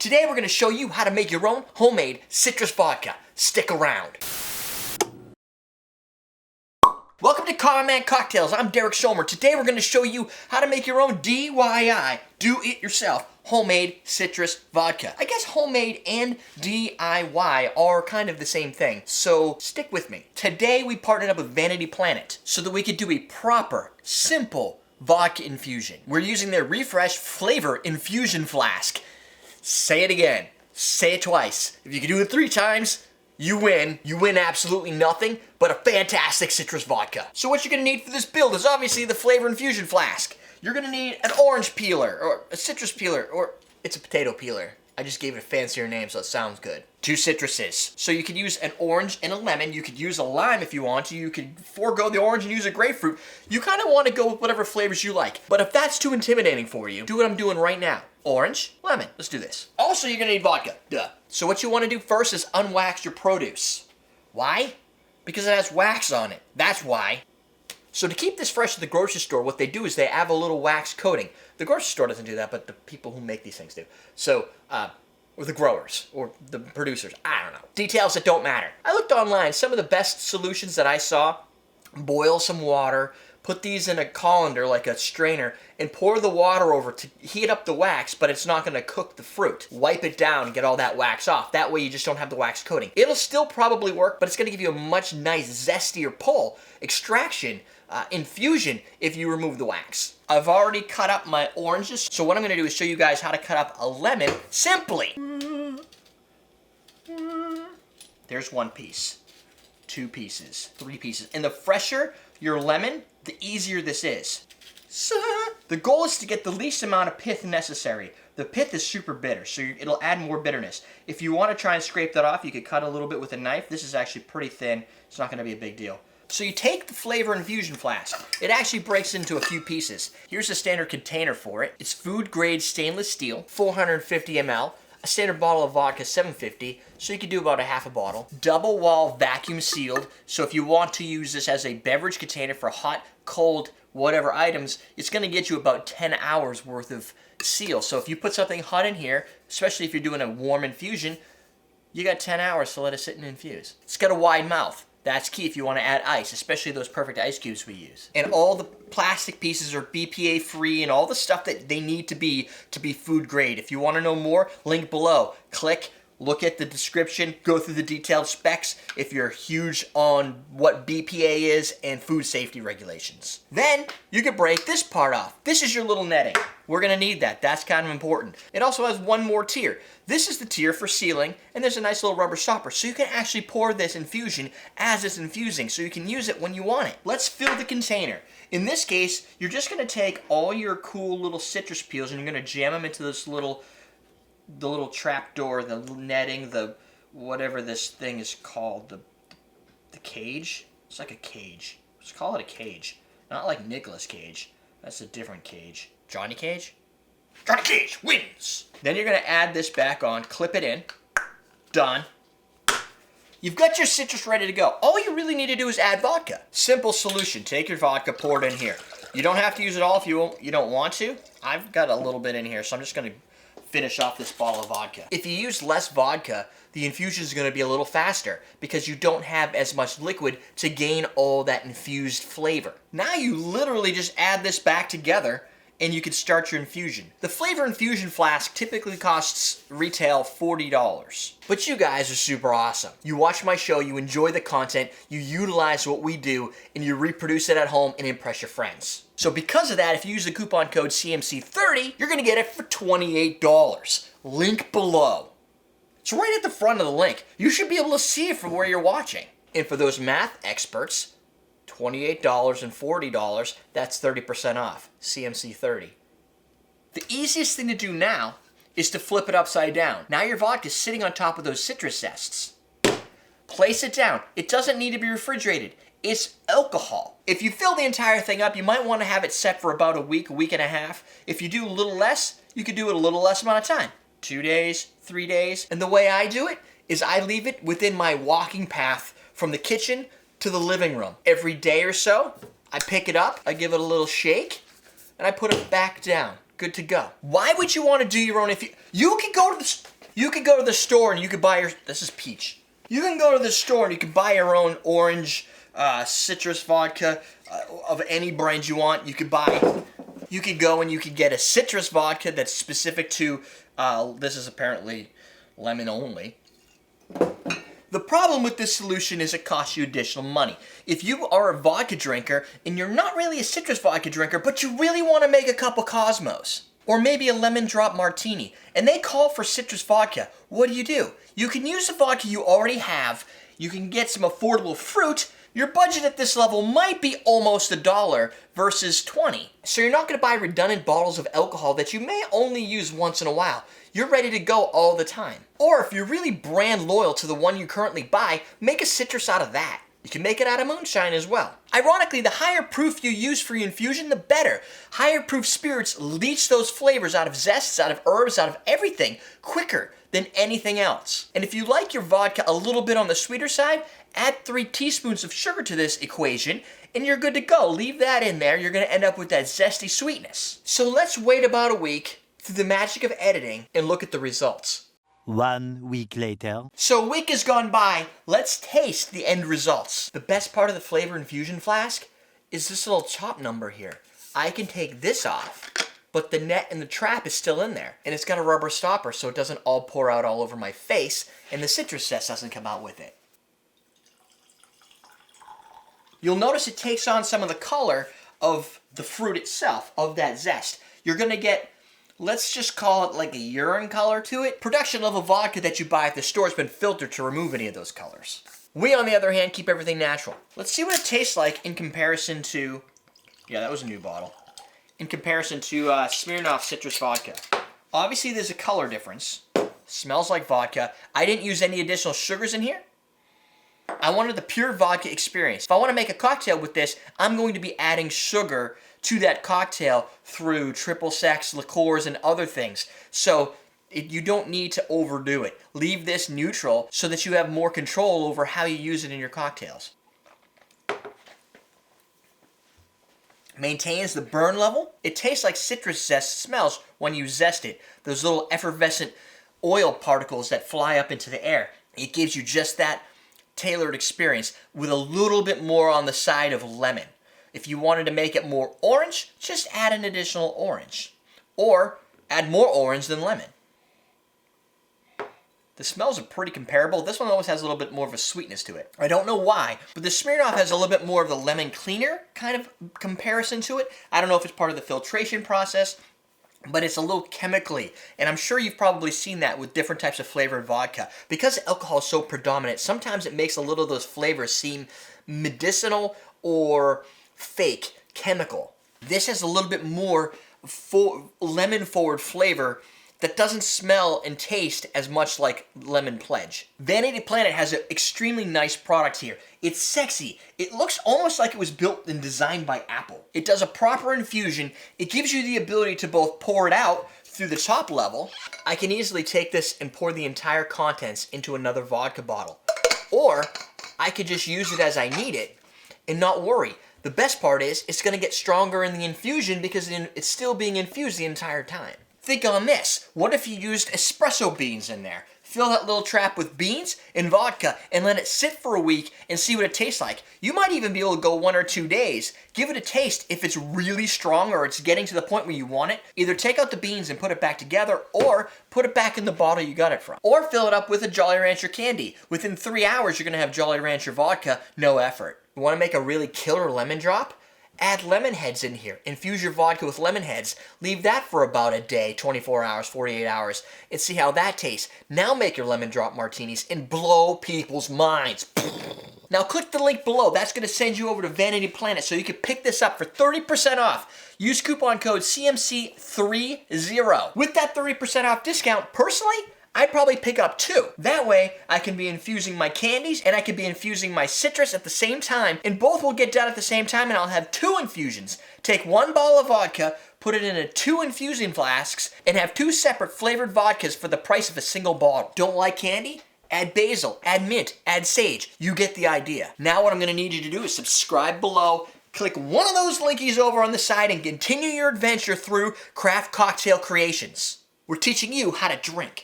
Today we're going to show you how to make your own homemade citrus vodka. Stick around. Welcome to Common Man Cocktails. I'm Derrick Schommer. Today we're going to show you how to make your own DIY, do-it-yourself, homemade citrus vodka. I guess homemade and DIY are kind of the same thing, so stick with me. Today we partnered up with Vanity Planet so that we could do a proper, simple vodka infusion. We're using their Refresh Flavor Infusing Flask. Say it again. Say it twice. If you can do it 3 times, you win. You win absolutely nothing but a fantastic citrus vodka. So what you're gonna need for this build is obviously the Flavor Infusion Flask. You're gonna need an orange peeler, or a citrus peeler, or it's a potato peeler. I just gave it a fancier name so it sounds good. 2 citruses. So you could use an orange and a lemon. You could use a lime if you want to. You could forego the orange and use a grapefruit. You kind of want to go with whatever flavors you like. But if that's too intimidating for you, do what I'm doing right now. Orange, lemon. Let's do this. Also, you're gonna need vodka. Duh. So what you want to do first is unwax your produce. Why? Because it has wax on it. That's why. So to keep this fresh at the grocery store, what they do is they have a little wax coating. The grocery store doesn't do that, but the people who make these things do. So, or the growers, or the producers, I don't know. Details that don't matter. I looked online, some of the best solutions that I saw, boil some water, put these in a colander, like a strainer, and pour the water over to heat up the wax, but it's not gonna cook the fruit. Wipe it down and get all that wax off. That way you just don't have the wax coating. It'll still probably work, but it's gonna give you a much nice, zestier pull, extraction, infusion if you remove the wax. I've already cut up my oranges, so what I'm gonna do is show you guys how to cut up a lemon simply. There's 1 piece, 2 pieces, 3 pieces. And the fresher your lemon, the easier this is. So, the goal is to get the least amount of pith necessary. The pith is super bitter, so it'll add more bitterness. If you want to try and scrape that off, you could cut a little bit with a knife. This is actually pretty thin. It's not going to be a big deal. So you take the Flavor Infusion Flask. It actually breaks into a few pieces. Here's the standard container for it. It's food grade stainless steel, 450 ml. A standard bottle of vodka, 750, so you can do about a half a bottle. Double wall vacuum sealed, so if you want to use this as a beverage container for hot, cold, whatever items, it's gonna get you about 10 hours worth of seal. So if you put something hot in here, especially if you're doing a warm infusion, you got 10 hours to let it sit and infuse. It's got a wide mouth. That's key if you want to add ice, especially those perfect ice cubes we use. And all the plastic pieces are BPA free and all the stuff that they need to be food grade. If you want to know more, link below. Click, look at the description, go through the detailed specs if you're huge on what BPA is and food safety regulations. Then you can break this part off. This is your little netting. We're gonna need that. That's kind of important. It also has 1 more tier. This is the tier for sealing, and there's a nice little rubber stopper, so you can actually pour this infusion as it's infusing, so you can use it when you want it. Let's fill the container. In this case, you're just gonna take all your cool little citrus peels and you're gonna jam them into this the little trap door, the netting, the whatever this thing is called, the cage. It's like a cage. Let's call it a cage. Not like Nicolas Cage. That's a different Cage. Johnny Cage? Johnny Cage wins! Then you're gonna add this back on, clip it in. Done. You've got your citrus ready to go. All you really need to do is add vodka. Simple solution. Take your vodka, pour it in here. You don't have to use it all if you don't want to. I've got a little bit in here, so I'm just gonna finish off this bottle of vodka. If you use less vodka, the infusion is going to be a little faster because you don't have as much liquid to gain all that infused flavor. Now you literally just add this back together and you can start your infusion. The Flavor Infusion Flask typically costs retail $40. But you guys are super awesome. You watch my show, you enjoy the content, you utilize what we do, and you reproduce it at home and impress your friends. So because of that, if you use the coupon code CMC30, you're gonna get it for $28. Link below. It's right at the front of the link. You should be able to see it from where you're watching. And for those math experts, $28 and $40, that's 30% off, CMC30. The easiest thing to do now is to flip it upside down. Now your vodka is sitting on top of those citrus zests. Place it down. It doesn't need to be refrigerated. It's alcohol. If you fill the entire thing up, you might want to have it set for about a week and a half. If you do a little less, you could do it a little less amount of time. 2 days, 3 days. And the way I do it is I leave it within my walking path from the kitchen to the living room. Every day or so, I pick it up, I give it a little shake, and I put it back down. Good to go. Why would you want to do your own if you can go to the You could go to the store and you could buy this is peach. You can go to the store and you can buy your own orange, citrus vodka of any brand you want. You could go and you could get a citrus vodka that's specific to, this is apparently lemon only. The problem with this solution is it costs you additional money. If you are a vodka drinker and you're not really a citrus vodka drinker, but you really want to make a couple Cosmos, or maybe a lemon drop martini, and they call for citrus vodka, what do? You can use the vodka you already have, you can get some affordable fruit. Your budget at this level might be almost $1 versus $20. So you're not going to buy redundant bottles of alcohol that you may only use once in a while. You're ready to go all the time. Or if you're really brand loyal to the one you currently buy, make a citrus out of that. You can make it out of moonshine as well. Ironically, the higher proof you use for your infusion, the better. Higher proof spirits leach those flavors out of zests, out of herbs, out of everything quicker than anything else. And if you like your vodka a little bit on the sweeter side, add 3 teaspoons of sugar to this equation and you're good to go. Leave that in there. You're going to end up with that zesty sweetness. So let's wait about a week through the magic of editing and look at the results. 1 week later. So a week has gone by. Let's taste the end results. The best part of the flavor infusion flask is this little top number here. I can take this off, but the net and the trap is still in there. And it's got a rubber stopper so it doesn't all pour out all over my face and the citrus zest doesn't come out with it. You'll notice it takes on some of the color of the fruit itself, of that zest. You're going to get, let's just call it like a urine color to it. Production level vodka that you buy at the store has been filtered to remove any of those colors. We, on the other hand, keep everything natural. Let's see what it tastes like in comparison to, yeah, that was a new bottle. In comparison to Smirnoff citrus vodka. Obviously, there's a color difference. Smells like vodka. I didn't use any additional sugars in here. I wanted the pure vodka experience. If I want to make a cocktail with this, I'm going to be adding sugar to that cocktail through triple sec liqueurs and other things. So you don't need to overdo it. Leave this neutral so that you have more control over how you use it in your cocktails. Maintains the burn level. It tastes like citrus zest smells when you zest it. Those little effervescent oil particles that fly up into the air. It gives you just that tailored experience with a little bit more on the side of lemon. If you wanted to make it more orange, just add an additional orange. Or add more orange than lemon. The smells are pretty comparable. This one always has a little bit more of a sweetness to it. I don't know why, but the Smirnoff has a little bit more of the lemon cleaner kind of comparison to it. I don't know if it's part of the filtration process, but it's a little chemically, and I'm sure you've probably seen that with different types of flavored vodka. Because alcohol is so predominant, sometimes it makes a little of those flavors seem medicinal or fake, chemical. This has a little bit more lemon-forward flavor that doesn't smell and taste as much like Lemon Pledge. Vanity Planet has an extremely nice product here. It's sexy. It looks almost like it was built and designed by Apple. It does a proper infusion. It gives you the ability to both pour it out through the top level. I can easily take this and pour the entire contents into another vodka bottle. Or I could just use it as I need it and not worry. The best part is it's going to get stronger in the infusion because it's still being infused the entire time. Think on this. What if you used espresso beans in there? Fill that little trap with beans and vodka and let it sit for a week and see what it tastes like. You might even be able to go 1 or 2 days. Give it a taste. If it's really strong or it's getting to the point where you want it, either take out the beans and put it back together or put it back in the bottle you got it from. Or fill it up with a Jolly Rancher candy. Within 3 hours, you're going to have Jolly Rancher vodka, no effort. You want to make a really killer lemon drop? Add lemon heads in here. Infuse your vodka with lemon heads. Leave that for about a day, 24 hours, 48 hours, and see how that tastes. Now make your lemon drop martinis and blow people's minds. Now click the link below. That's going to send you over to Vanity Planet so you can pick this up for 30% off. Use coupon code CMC30. With that 30% off discount, personally, I'd probably pick up 2. That way, I can be infusing my candies and I can be infusing my citrus at the same time, and both will get done at the same time, and I'll have 2 infusions. Take 1 bottle of vodka, put it in 2 infusing flasks, and have 2 separate flavored vodkas for the price of a single bottle. Don't like candy? Add basil, add mint, add sage. You get the idea. Now what I'm going to need you to do is subscribe below, click one of those linkies over on the side, and continue your adventure through craft cocktail creations. We're teaching you how to drink.